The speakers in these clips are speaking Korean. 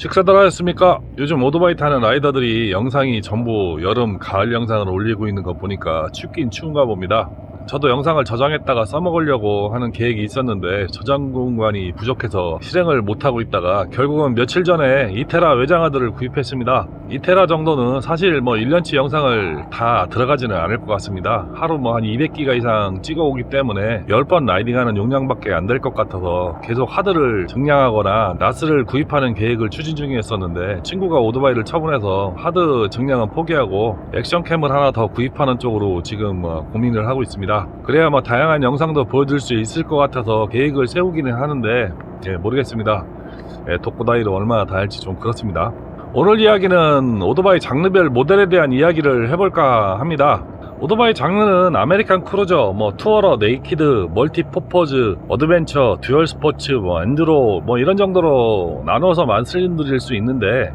식사들 하셨습니까? 요즘 오토바이 타는 라이더들이 영상이 전부 여름, 가을 영상을 올리고 있는 거 보니까 춥긴 추운가 봅니다. 저도 영상을 저장했다가 써먹으려고 하는 계획이 있었는데 저장 공간이 부족해서 실행을 못하고 있다가 결국은 며칠 전에 2테라 외장하드를 구입했습니다. 2테라 정도는 사실 1년치 영상을 다 들어가지는 않을 것 같습니다. 하루 한 200기가 이상 찍어오기 때문에 10번 라이딩하는 용량밖에 안 될 것 같아서 계속 하드를 정량하거나 나스를 구입하는 계획을 추진 중이었었는데 친구가 오토바이를 처분해서 하드 정량은 포기하고 액션캠을 하나 더 구입하는 쪽으로 지금 고민을 하고 있습니다. 그래야 다양한 영상도 보여드릴 수 있을 것 같아서 계획을 세우기는 하는데 모르겠습니다. 독고다이로 얼마나 다 할지 좀 그렇습니다. 오늘 이야기는 오토바이 장르별 모델에 대한 이야기를 해볼까 합니다. 오토바이 장르는 아메리칸 크루저, 투어러, 네이키드, 멀티 퍼포즈, 어드벤처, 듀얼 스포츠, 엔드로 이런 정도로 나눠서 말씀드릴 수 있는데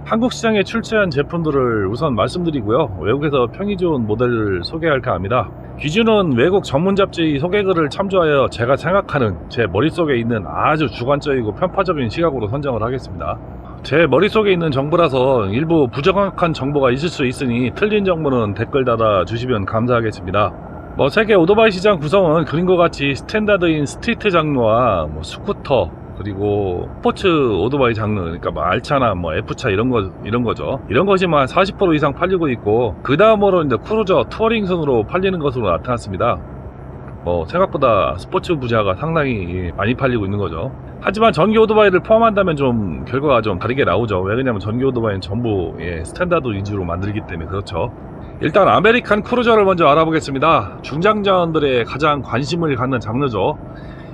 한국 시장에 출시한 제품들을 우선 말씀드리고요. 외국에서 평이 좋은 모델을 소개할까 합니다. 기준은 외국 전문 잡지 소개글을 참조하여 제가 생각하는 제 머릿속에 있는 아주 주관적이고 편파적인 시각으로 선정을 하겠습니다. 제 머릿속에 있는 정보라서 일부 부정확한 정보가 있을 수 있으니 틀린 정보는 댓글 달아주시면 감사하겠습니다. 세계 오토바이 시장 구성은 그림과 같이 스탠다드인 스트리트 장르와 스쿠터, 그리고 스포츠 오토바이 장르, 그러니까 알차나 F차 이런 거죠. 이런 것이 40% 이상 팔리고 있고, 그 다음으로 이제 크루저, 투어링 순으로 팔리는 것으로 나타났습니다. 생각보다 스포츠 부자가 상당히 많이 팔리고 있는 거죠. 하지만 전기 오토바이를 포함한다면 좀 결과가 좀 다르게 나오죠. 왜 그러냐면 전기 오토바이는 전부 스탠다드 위주로 만들기 때문에 그렇죠. 일단 아메리칸 크루저를 먼저 알아보겠습니다. 중장자원들의 가장 관심을 갖는 장르죠.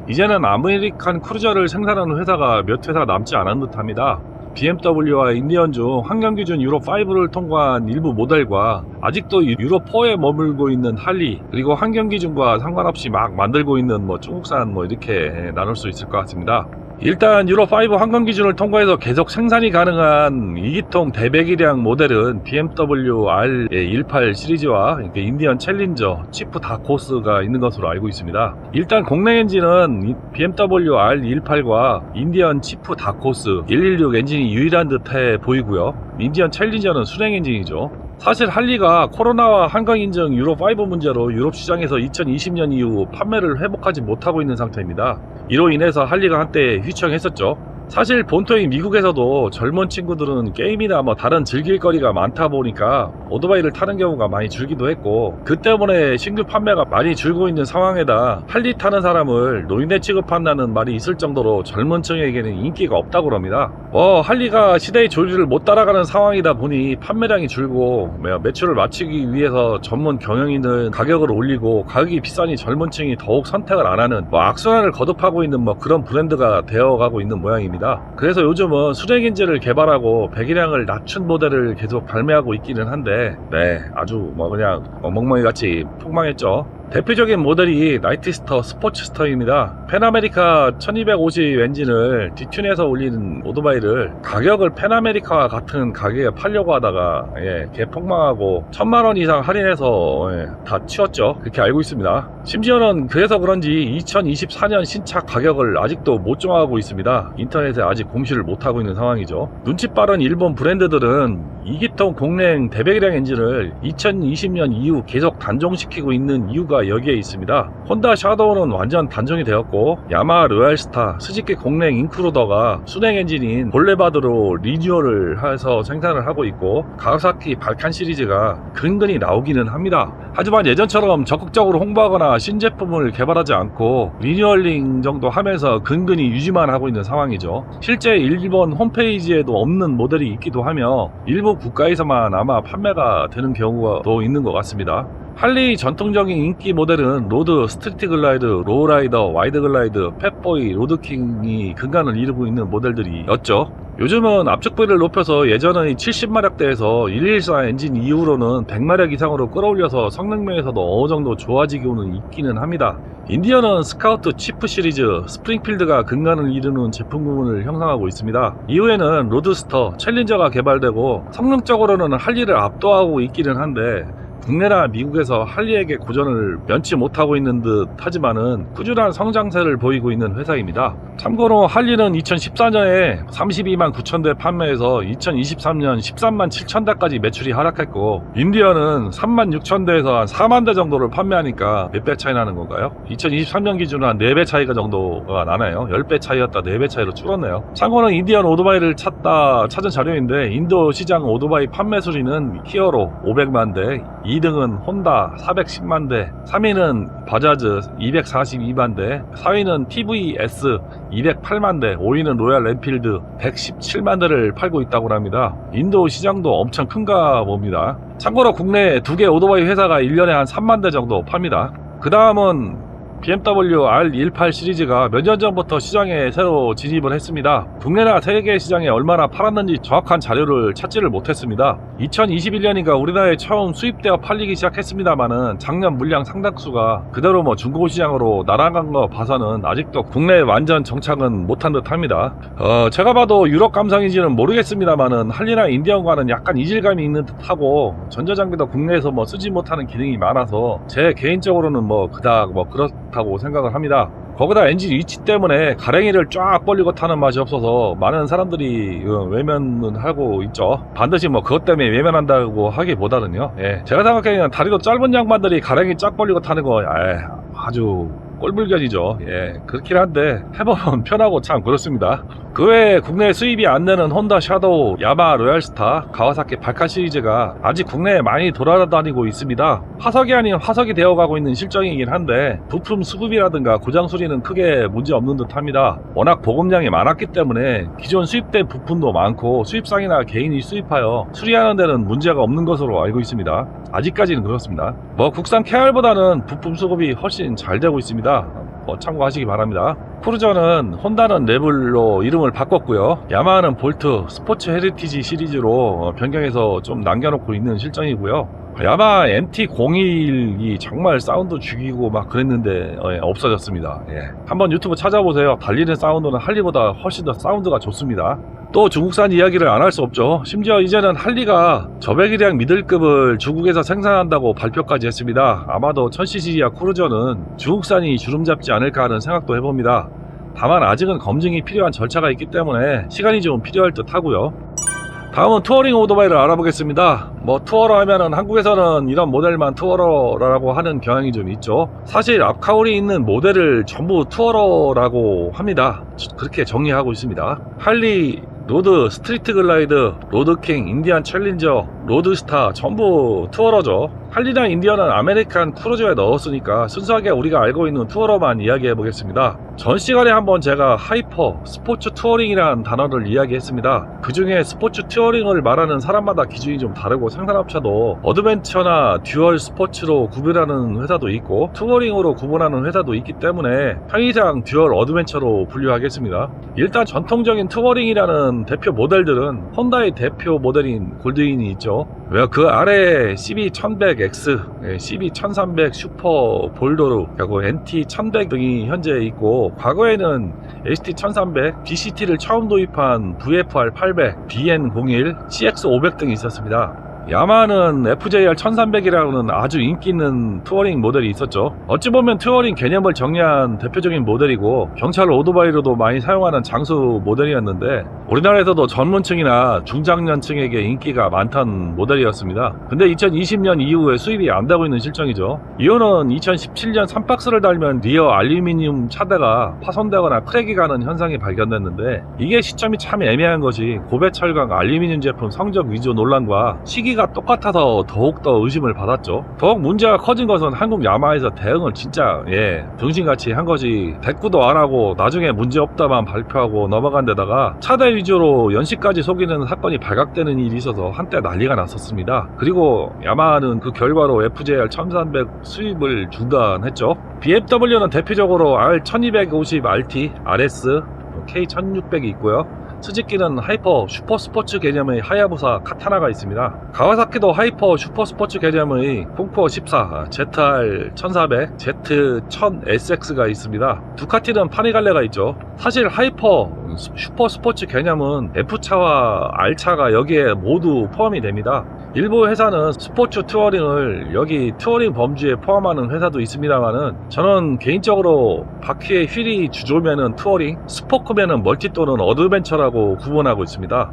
이제는 아메리칸 크루저를 생산하는 회사가 몇 회사 남지 않은 듯 합니다. BMW와 인디언 중 환경기준 유로5를 통과한 일부 모델과 아직도 유로4에 머물고 있는 할리, 그리고 환경기준과 상관없이 막 만들고 있는 중국산 이렇게 나눌 수 있을 것 같습니다. 일단 유로5 환경기준을 통과해서 계속 생산이 가능한 2기통 대배기량 모델은 BMW R18 시리즈와 인디언 챌린저, 치프 다코스가 있는 것으로 알고 있습니다. 일단 공랭 엔진은 BMW R18과 인디언 치프 다코스 116 엔진이 유일한 듯해 보이고요. 인디언 챌린저는 순행 엔진이죠. 사실 할리가 코로나와 한강인증 유로5 문제로 유럽 시장에서 2020년 이후 판매를 회복하지 못하고 있는 상태입니다. 이로 인해서 할리가 한때 휘청했었죠. 사실 본토인 미국에서도 젊은 친구들은 게임이나 다른 즐길거리가 많다 보니까 오토바이를 타는 경우가 많이 줄기도 했고, 그 때문에 신규 판매가 많이 줄고 있는 상황에다 할리 타는 사람을 노인네 취급한다는 말이 있을 정도로 젊은 층에게는 인기가 없다고 합니다. 할리가 시대의 조류를 못 따라가는 상황이다 보니 판매량이 줄고 매출을 맞추기 위해서 전문 경영인은 가격을 올리고, 가격이 비싸니 젊은 층이 더욱 선택을 안 하는 악순환을 거듭하고 있는 그런 브랜드가 되어가고 있는 모양입니다. 그래서 요즘은 순행 엔진을 개발하고 배기량을 낮춘 모델을 계속 발매하고 있기는 한데 아주 그냥 멍멍이 같이 폭망했죠. 대표적인 모델이 나이트스터 스포츠스터입니다. 펜아메리카 1250 엔진을 디튠해서 올린 오토바이를 가격을 펜아메리카와 같은 가격에 팔려고 하다가 개폭망하고 1000만원 이상 할인해서 다 치웠죠. 그렇게 알고 있습니다. 심지어는 그래서 그런지 2024년 신차 가격을 아직도 못 정하고 있습니다. 인터넷에 아직 공시를 못하고 있는 상황이죠. 눈치 빠른 일본 브랜드들은 2기통 공랭 대배기량 엔진을 2020년 이후 계속 단종시키고 있는 이유가 여기에 있습니다. 혼다 샤도우는 완전 단종이 되었고, 야마하 로얄스타, 스즈키 공랭 인크루더가 순행 엔진인 볼레바드로 리뉴얼을 해서 생산을 하고 있고, 가와사키 발칸 시리즈가 근근히 나오기는 합니다. 하지만 예전처럼 적극적으로 홍보하거나 신제품을 개발하지 않고 리뉴얼링 정도 하면서 근근히 유지만 하고 있는 상황이죠. 실제 일본 홈페이지에도 없는 모델이 있기도 하며 일부 국가에서만 아마 판매가 되는 경우도 있는 것 같습니다. 할리 전통적인 인기 모델은 로드, 스트리트 글라이드, 로우라이더, 와이드 글라이드, 팻보이, 로드킹이 근간을 이루고 있는 모델들이었죠. 요즘은 압축비를 높여서 예전의 70마력대에서 114 엔진 이후로는 100마력 이상으로 끌어올려서 성능면에서도 어느 정도 좋아지고는 있기는 합니다. 인디언은 스카우트 치프 시리즈, 스프링필드가 근간을 이루는 제품군을 형성하고 있습니다. 이후에는 로드스터, 챌린저가 개발되고 성능적으로는 할리를 압도하고 있기는 한데 국내나 미국에서 할리에게 고전을 면치 못하고 있는 듯 하지만은 꾸준한 성장세를 보이고 있는 회사입니다. 참고로 할리는 2014년에 32만 9천 대 판매해서 2023년 13만 7천 대까지 매출이 하락했고, 인디언은 3만 6천 대에서 한 4만 대 정도를 판매하니까 몇 배 차이 나는 건가요? 2023년 기준으로 한 4배 차이가 정도가 나네요. 10배 차이였다 4배 차이로 줄었네요. 참고로 인디언 오토바이를 찾은 자료인데, 인도 시장 오토바이 판매 수리는 히어로 500만 대, 2등은 혼다 410만 대, 3위는 바자즈 242만 대, 4위는 TVS 208만 대, 5위는 로얄 엔필드 117만 대를 팔고 있다고 합니다. 인도 시장도 엄청 큰가 봅니다. 참고로 국내 2개 오토바이 회사가 1년에 한 3만 대 정도 팝니다. 그 다음은 BMW R18 시리즈가 몇 년 전부터 시장에 새로 진입을 했습니다. 국내나 세계 시장에 얼마나 팔았는지 정확한 자료를 찾지를 못했습니다. 2021년인가 우리나라에 처음 수입되어 팔리기 시작했습니다만은 작년 물량 상당수가 그대로 중고 시장으로 날아간 거 봐서는 아직도 국내에 완전 정착은 못한 듯 합니다. 제가 봐도 유럽 감성인지는 모르겠습니다만은 할리나 인디언과는 약간 이질감이 있는 듯 하고, 전자장비도 국내에서 쓰지 못하는 기능이 많아서 제 개인적으로는 그닥 그렇다고 생각을 합니다. 거기다 엔진 위치 때문에 가랭이를 쫙 벌리고 타는 맛이 없어서 많은 사람들이 외면은 하고 있죠. 반드시 그것 때문에 외면한다고 하기보다는요, 제가 생각하기에는 다리도 짧은 양반들이 가랭이 쫙 벌리고 타는 거 아주 꼴불견이죠. 그렇긴 한데 해보면 편하고 참 그렇습니다. 그 외에 국내 수입이 안 되는 혼다 샤도우, 야마 로얄스타, 가와사키 발칸 시리즈가 아직 국내에 많이 돌아다니고 있습니다. 화석이 아닌 화석이 되어가고 있는 실정이긴 한데, 부품 수급이라든가 고장 수리는 크게 문제 없는 듯 합니다. 워낙 보급량이 많았기 때문에 기존 수입된 부품도 많고, 수입상이나 개인이 수입하여 수리하는 데는 문제가 없는 것으로 알고 있습니다. 아직까지는 그렇습니다. 국산 KR보다는 부품 수급이 훨씬 잘 되고 있습니다. 참고하시기 바랍니다. 크루저는 혼다는 레블로 이름을 바꿨고요. 야마하는 볼트, 스포츠 헤리티지 시리즈로 변경해서 좀 남겨놓고 있는 실정이고요. 야마 MT-01이 정말 사운드 죽이고 그랬는데 없어졌습니다. 한번 유튜브 찾아보세요. 달리는 사운드는 할리보다 훨씬 더 사운드가 좋습니다. 또 중국산 이야기를 안 할 수 없죠. 심지어 이제는 할리가 저배기량 미들급을 중국에서 생산한다고 발표까지 했습니다. 아마도 1000cc 이하 크루저는 중국산이 주름잡지 않을까 하는 생각도 해봅니다. 다만 아직은 검증이 필요한 절차가 있기 때문에 시간이 좀 필요할 듯 하고요. 다음은 투어링 오토바이를 알아보겠습니다. 투어러 하면은 한국에서는 이런 모델만 투어러라고 하는 경향이 좀 있죠. 사실 앞카울이 있는 모델을 전부 투어러라고 합니다. 그렇게 정리하고 있습니다. 할리, 로드, 스트리트 글라이드, 로드킹, 인디안 챌린저, 로드스타 전부 투어러죠. 할리나 인디언은 아메리칸 크루저에 넣었으니까 순수하게 우리가 알고 있는 투어러만 이야기해 보겠습니다. 전 시간에 한번 제가 하이퍼, 스포츠 투어링이라는 단어를 이야기했습니다. 그 중에 스포츠 투어링을 말하는 사람마다 기준이 좀 다르고, 생산업체도 어드벤처나 듀얼 스포츠로 구분하는 회사도 있고 투어링으로 구분하는 회사도 있기 때문에 편의상 듀얼 어드벤처로 분류하겠습니다. 일단 전통적인 투어링이라는 대표 모델들은 혼다의 대표 모델인 골드윈이 있죠. 그 아래에 CB1100X, CB1300 슈퍼 볼도르, 그리고 NT1100 등이 현재 있고, 과거에는 ST1300, BCT를 처음 도입한 VFR800, BN01, CX500 등이 있었습니다. 야마하는 FJR 1300이라는 아주 인기 있는 투어링 모델이 있었죠. 어찌 보면 투어링 개념을 정리한 대표적인 모델이고, 경찰 오토바이로도 많이 사용하는 장수 모델이었는데, 우리나라에서도 전문층이나 중장년층에게 인기가 많던 모델이었습니다. 근데 2020년 이후에 수입이 안 되고 있는 실정이죠. 이유는 2017년 3박스를 달면 리어 알루미늄 차대가 파손되거나 크랙이 가는 현상이 발견됐는데, 이게 시점이 참 애매한 것이 고배철강 알루미늄 제품 성적 위조 논란과 시기가 똑같아서 더욱더 의심을 받았죠. 더욱 문제가 커진 것은 한국 야마에서 대응을 진짜 등신같이 한 것이, 대꾸도 안 하고 나중에 문제없다만 발표하고 넘어간 데다가 차대 위주로 연식까지 속이는 사건이 발각되는 일이 있어서 한때 난리가 났었습니다. 그리고 야마하는 그 결과로 FJR 1300 수입을 중단했죠. BMW는 대표적으로 R1250RT, RS, K1600이 있고요. 스즈키는 하이퍼 슈퍼스포츠 개념의 하야부사 카타나가 있습니다. 가와사키도 하이퍼 슈퍼스포츠 개념의 콩쿠어 14, ZR1400, Z1000SX가 있습니다. 두카티는 파니갈레가 있죠. 사실 하이퍼 슈퍼스포츠 개념은 F차와 R차가 여기에 모두 포함이 됩니다. 일부 회사는 스포츠 투어링을 여기 투어링 범주에 포함하는 회사도 있습니다만은 저는 개인적으로 바퀴에 휠이 주조면은 투어링, 스포크면은 멀티 또는 어드벤처라고 구분하고 있습니다.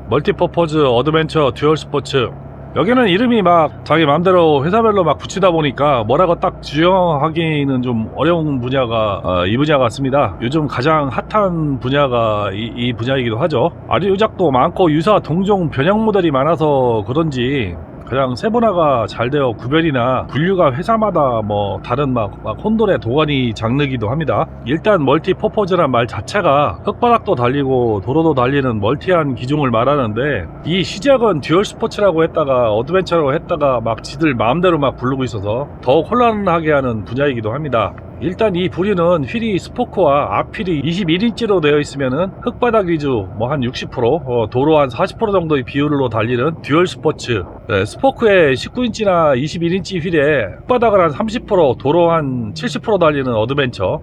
멀티퍼포즈 어드벤처 듀얼 스포츠, 여기는 이름이 막 자기 맘대로 회사별로 막 붙이다 보니까 뭐라고 딱 지정하기는 좀 어려운 분야가 이 분야 같습니다. 요즘 가장 핫한 분야가 이 분야이기도 하죠. 아주 유작도 많고 유사 동종 변형 모델이 많아서 그런지 가장 세분화가 잘 되어 구별이나 분류가 회사마다 뭐 다른 막 혼돈의 도가니 장르기도 합니다. 일단 멀티 퍼포즈란 말 자체가 흙바닥도 달리고 도로도 달리는 멀티한 기종을 말하는데, 이 시작은 듀얼 스포츠라고 했다가 어드벤처라고 했다가 막 지들 마음대로 막 부르고 있어서 더욱 혼란하게 하는 분야이기도 합니다. 일단 이 부류는 휠이 스포크와 앞휠이 21인치로 되어 있으면은 흙바닥 위주 뭐 한 60%, 도로 한 40% 정도의 비율로 달리는 듀얼 스포츠, 스포크에 19인치나 21인치 휠에 흙바닥을 한 30%, 도로 한 70% 달리는 어드벤처,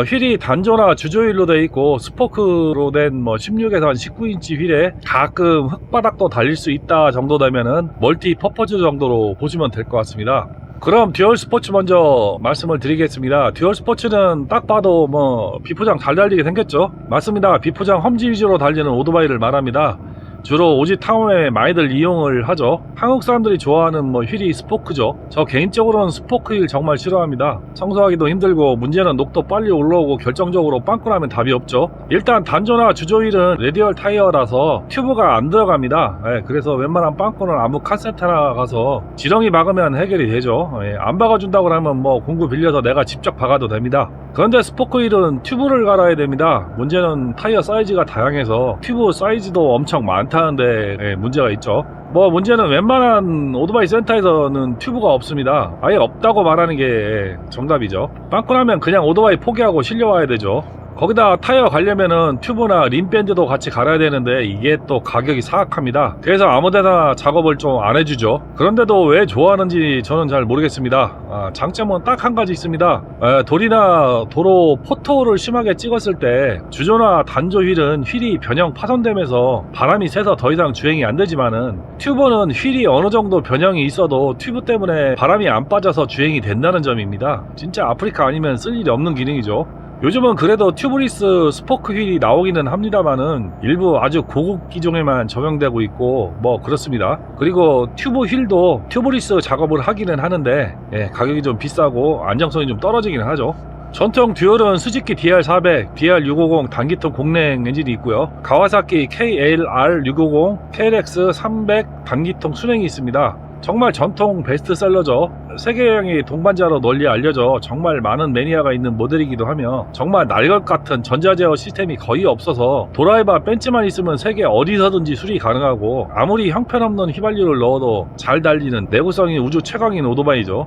휠이 단조나 주조일로 되어 있고 스포크로 된 뭐 16에서 한 19인치 휠에 가끔 흙바닥도 달릴 수 있다 정도 되면은 멀티 퍼포즈 정도로 보시면 될 것 같습니다. 그럼 듀얼 스포츠 먼저 말씀을 드리겠습니다. 듀얼 스포츠는 딱 봐도 뭐 비포장 잘 달리게 생겼죠? 맞습니다. 비포장 험지 위주로 달리는 오토바이를 말합니다. 주로 오지 타운에 많이들 이용을 하죠. 한국 사람들이 좋아하는 뭐 휠이 스포크죠. 저 개인적으로는 스포크 휠 정말 싫어합니다. 청소하기도 힘들고 문제는 녹도 빨리 올라오고 결정적으로 빵꾸 나면 답이 없죠. 일단 단조나 주조 휠은 레디얼 타이어라서 튜브가 안 들어갑니다. 그래서 웬만한 빵꾸는 아무 카센터나 가서 지렁이 박으면 해결이 되죠. 안 박아준다고 하면 뭐 공구 빌려서 내가 직접 박아도 됩니다. 그런데 스포크 휠은 튜브를 갈아야 됩니다. 문제는 타이어 사이즈가 다양해서 튜브 사이즈도 엄청 많다는데 문제가 있죠. 뭐 문제는 웬만한 오토바이 센터에서는 튜브가 없습니다. 아예 없다고 말하는 게 정답이죠. 빵꾸 나면 그냥 오토바이 포기하고 실려와야 되죠. 거기다 타이어 가려면은 튜브나 림밴드도 같이 갈아야 되는데 이게 또 가격이 사악합니다. 그래서 아무데나 작업을 좀 안 해주죠. 그런데도 왜 좋아하는지 저는 잘 모르겠습니다. 장점은 딱 한 가지 있습니다. 돌이나 도로 포토를 심하게 찍었을 때 주조나 단조 휠은 휠이 변형 파손되면서 바람이 새서 더 이상 주행이 안 되지만은 튜브는 휠이 어느 정도 변형이 있어도 튜브 때문에 바람이 안 빠져서 주행이 된다는 점입니다. 진짜 아프리카 아니면 쓸 일이 없는 기능이죠. 요즘은 그래도 튜브리스 스포크 휠이 나오기는 합니다만은 일부 아주 고급 기종에만 적용되고 있고 뭐 그렇습니다. 그리고 튜브 휠도 튜브리스 작업을 하기는 하는데 가격이 좀 비싸고 안정성이 좀 떨어지기는 하죠. 전통 듀얼은 스즈키 DR400, DR650 단기통 공랭 엔진이 있고요. 가와사키 KLR650, KLX300 단기통 순행이 있습니다. 정말 전통 베스트셀러죠. 세계여행의 동반자로 널리 알려져 정말 많은 매니아가 있는 모델이기도 하며 정말 날것 같은 전자제어 시스템이 거의 없어서 드라이버 벤츠만 있으면 세계 어디서든지 수리 가능하고 아무리 형편없는 휘발유를 넣어도 잘 달리는 내구성이 우주 최강인 오토바이죠.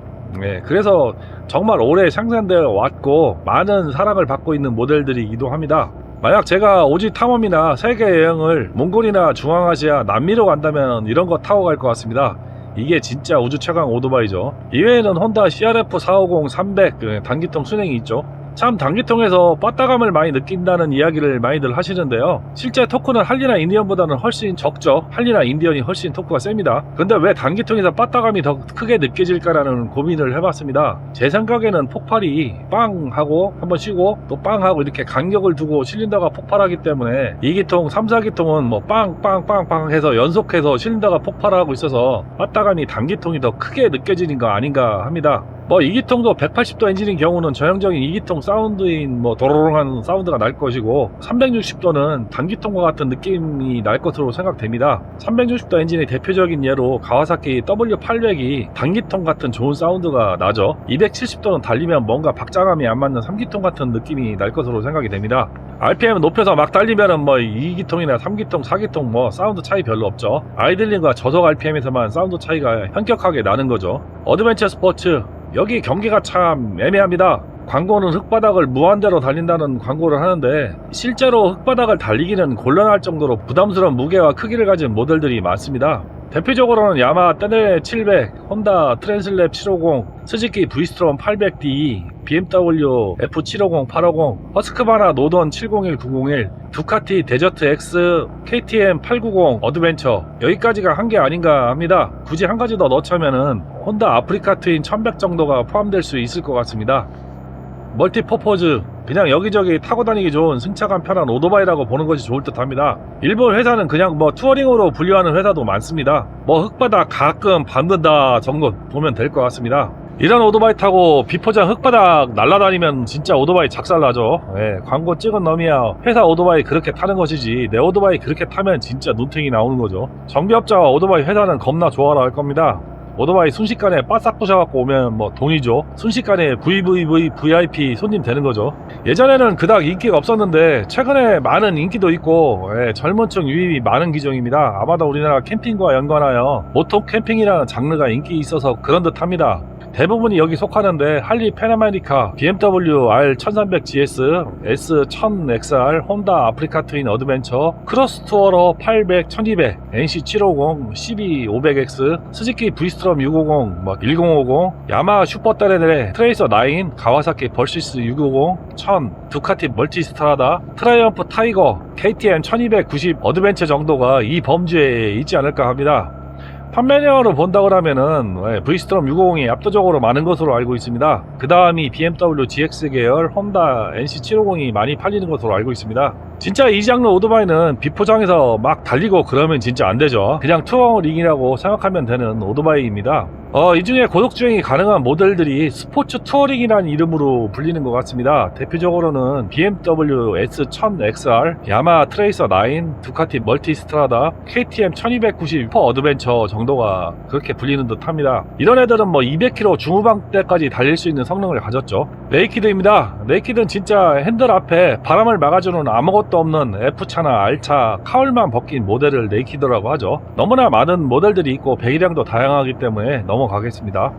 그래서 정말 오래 생산되어 왔고 많은 사랑을 받고 있는 모델들이기도 합니다. 만약 제가 오지 탐험이나 세계 여행을 몽골이나 중앙아시아, 남미로 간다면 이런 거 타고 갈 것 같습니다. 이게 진짜 우주 최강 오토바이죠. 이외에는 혼다 CRF 450 300 단기통 순행이 있죠. 참 단기통에서 빠따감을 많이 느낀다는 이야기를 많이들 하시는데요. 실제 토크는 할리나 인디언보다는 훨씬 적죠. 할리나 인디언이 훨씬 토크가 셉니다. 근데 왜 단기통에서 빠따감이 더 크게 느껴질까라는 고민을 해봤습니다. 제 생각에는 폭발이 빵 하고 한번 쉬고 또 빵 하고 이렇게 간격을 두고 실린더가 폭발하기 때문에 2기통, 3, 4기통은 뭐 빵 해서 연속해서 실린더가 폭발하고 있어서 빠따감이 단기통이 더 크게 느껴지는 거 아닌가 합니다. 뭐 2기통도 180도 엔진인 경우는 전형적인 2기통 사운드인 뭐 도로롱한 사운드가 날 것이고 360도는 단기통과 같은 느낌이 날 것으로 생각됩니다. 360도 엔진의 대표적인 예로 가와사키 W800이 단기통 같은 좋은 사운드가 나죠. 270도는 달리면 뭔가 박자감이 안 맞는 3기통 같은 느낌이 날 것으로 생각이 됩니다. RPM 높여서 막 달리면은 뭐 2기통이나 3기통, 4기통 뭐 사운드 차이 별로 없죠. 아이들링과 저속 RPM에서만 사운드 차이가 현격하게 나는 거죠. 어드벤처 스포츠, 여기 경계가 참 애매합니다. 광고는 흙바닥을 무한대로 달린다는 광고를 하는데 실제로 흙바닥을 달리기는 곤란할 정도로 부담스러운 무게와 크기를 가진 모델들이 많습니다. 대표적으로는 야마 떼네 700, 혼다 트랜슬랩 750, 스즈키 브이스트롬 800D, BMW F750, 850, 허스크바나 노던 701, 901, 두카티 데저트 X, KTM 890 어드벤처, 여기까지가 한 게 아닌가 합니다. 굳이 한 가지 더 넣자면은 혼다 아프리카 트윈 1100 정도가 포함될 수 있을 것 같습니다. 멀티퍼포즈, 그냥 여기저기 타고 다니기 좋은 승차감 편한 오토바이라고 보는 것이 좋을 듯 합니다. 일본 회사는 그냥 뭐 투어링으로 분류하는 회사도 많습니다. 뭐 흙바닥 가끔 밟는다 정도 보면 될 것 같습니다. 이런 오토바이 타고 비포장 흙바닥 날라다니면 진짜 오토바이 작살나죠. 예, 광고 찍은 놈이야 회사 오토바이 그렇게 타는 것이지 내 오토바이 그렇게 타면 진짜 눈탱이 나오는 거죠. 정비업자와 오토바이 회사는 겁나 좋아라 할 겁니다. 오토바이 순식간에 바싹 부셔갖고 오면 뭐 돈이죠. 순식간에 VIP 손님 되는 거죠. 예전에는 그닥 인기가 없었는데 최근에 많은 인기도 있고 젊은 층 유입이 많은 기종입니다. 아마도 우리나라 캠핑과 연관하여 모토 캠핑이라는 장르가 인기 있어서 그런 듯 합니다. 대부분이 여기 속하는데 할리 페나메리카, BMW R1300GS, S1000XR, 혼다 아프리카 트윈 어드벤처, 크로스 투어러 800, 1200, NC750, CB500X, 스즈키 브이스트롬 650, 1050, 야마 슈퍼 떼레네, 트레이서 9, 가와사키 벌시스 650, 1000, 두카티 멀티스트라다, 트라이언프 타이거, KTM 1290 어드벤처 정도가 이 범주에 있지 않을까 합니다. 판매량으로 본다고 하면은 브이스트롬 650이 압도적으로 많은 것으로 알고 있습니다. 그 다음이 BMW GX 계열, 혼다 NC750이 많이 팔리는 것으로 알고 있습니다. 진짜 이 장르 오토바이는 비포장에서 막 달리고 그러면 진짜 안 되죠. 그냥 투어링이라고 생각하면 되는 오토바이입니다. 이 중에 고속주행이 가능한 모델들이 스포츠 투어링이라는 이름으로 불리는 것 같습니다. 대표적으로는 BMW S1000XR, 야마 트레이서 9, 두카티 멀티스트라다, KTM 1290 슈퍼 어드벤처 정도가 그렇게 불리는 듯 합니다. 이런 애들은 뭐 200km 중후반대까지 달릴 수 있는 성능을 가졌죠. 네이키드입니다. 네이키드는 진짜 핸들 앞에 바람을 막아주는 아무것도 없는 F차나 R차 카울만 벗긴 모델을 네이키드라고 하죠. 너무나 많은 모델들이 있고 배기량도 다양하기 때문에 넘어가겠습니다.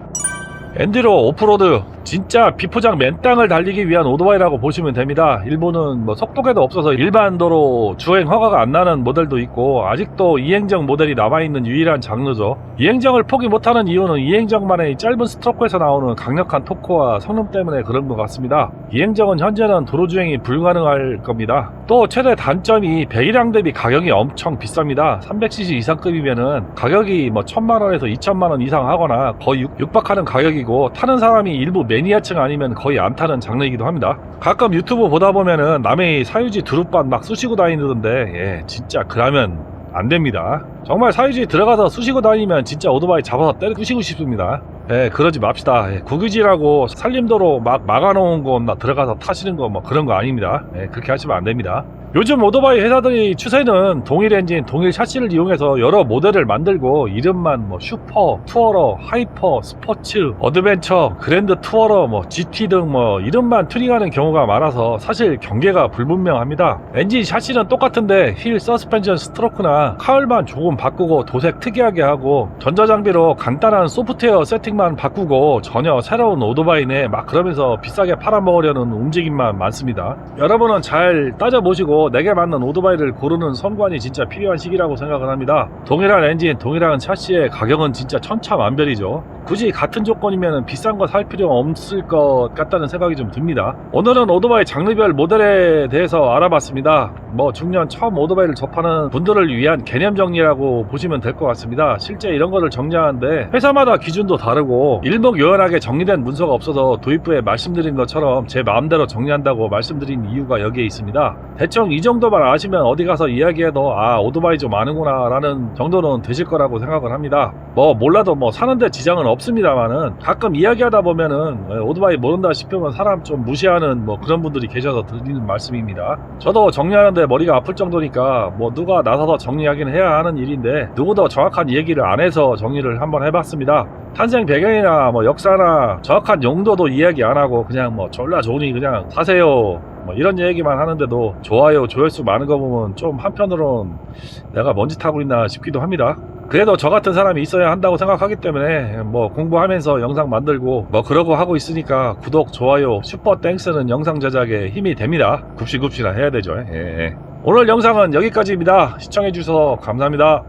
엔듀로 오프로드, 진짜 비포장 맨땅을 달리기 위한 오토바이라고 보시면 됩니다. 일본은 뭐 속도계도 없어서 일반 도로 주행 허가가 안 나는 모델도 있고 아직도 이행정 모델이 남아있는 유일한 장르죠. 이행정을 포기 못하는 이유는 이행정만의 짧은 스트로크에서 나오는 강력한 토크와 성능 때문에 그런 것 같습니다. 이행정은 현재는 도로 주행이 불가능할 겁니다. 또 최대 단점이 배기량 대비 가격이 엄청 비쌉니다. 300cc 이상급이면은 가격이 뭐 1000만원에서 2000만원 이상 하거나 거의 육박하는 가격이고 타는 사람이 일부 매니아층 아니면 거의 안 타는 장르이기도 합니다. 가끔 유튜브 보다 보면은 남의 사유지 두루밭 막 쑤시고 다니는데 진짜 그러면 안 됩니다. 정말 사유지 들어가서 쑤시고 다니면 진짜 오토바이 잡아서 때려 부시고 싶습니다. 그러지 맙시다. 국유지라고 산림도로 막 막아놓은 곳 들어가서 타시는 거 뭐 그런 거 아닙니다. 그렇게 하시면 안 됩니다. 요즘 오토바이 회사들이 추세는 동일 엔진, 동일 샤시를 이용해서 여러 모델을 만들고 이름만 뭐 슈퍼, 투어러, 하이퍼, 스포츠, 어드벤처, 그랜드 투어러, 뭐 GT 등 뭐 이름만 튜닝하는 경우가 많아서 사실 경계가 불분명합니다. 엔진 샤시는 똑같은데 휠, 서스펜션, 스트로크나 카울만 조금 바꾸고 도색 특이하게 하고 전자장비로 간단한 소프트웨어 세팅만 바꾸고 전혀 새로운 오토바이네 막 그러면서 비싸게 팔아먹으려는 움직임만 많습니다. 여러분은 잘 따져보시고 내게 맞는 오토바이를 고르는 선관이 진짜 필요한 시기라고 생각을 합니다. 동일한 엔진, 동일한 샤시의 가격은 진짜 천차만별이죠. 굳이 같은 조건이면 비싼 거 살 필요 없을 것 같다는 생각이 좀 듭니다. 오늘은 오토바이 장르별 모델에 대해서 알아봤습니다. 뭐 중년 처음 오토바이를 접하는 분들을 위한 개념 정리라고 보시면 될 것 같습니다. 실제 이런 거를 정리하는데 회사마다 기준도 다르고 일목요연하게 정리된 문서가 없어서 도입부에 말씀드린 것처럼 제 마음대로 정리한다고 말씀드린 이유가 여기에 있습니다. 대충 이 정도만 아시면 어디 가서 이야기해도 아 오토바이 좀 아는구나 라는 정도는 되실 거라고 생각을 합니다. 뭐 몰라도 뭐 사는데 지장은 없습니다만은 가끔 이야기하다 보면은 오토바이 모른다 싶으면 사람 좀 무시하는 뭐 그런 분들이 계셔서 드리는 말씀입니다. 저도 정리하는데 머리가 아플 정도니까 뭐 누가 나서서 정리하긴 해야 하는 일인데 누구도 정확한 얘기를 안 해서 정리를 한번 해봤습니다. 탄생 배경이나 뭐 역사나 정확한 용도도 이야기 안 하고 그냥 뭐 졸라 좋으니 그냥 사세요 뭐 이런 얘기만 하는데도 좋아요 조회수 많은 거 보면 좀 한편으로는 내가 뭔 짓 하고 있나 싶기도 합니다. 그래도 저 같은 사람이 있어야 한다고 생각하기 때문에 뭐 공부하면서 영상 만들고 뭐 그러고 하고 있으니까 구독, 좋아요, 슈퍼 땡스는 영상 제작에 힘이 됩니다. 굽시굽시나 해야 되죠. 오늘 영상은 여기까지입니다. 시청해주셔서 감사합니다.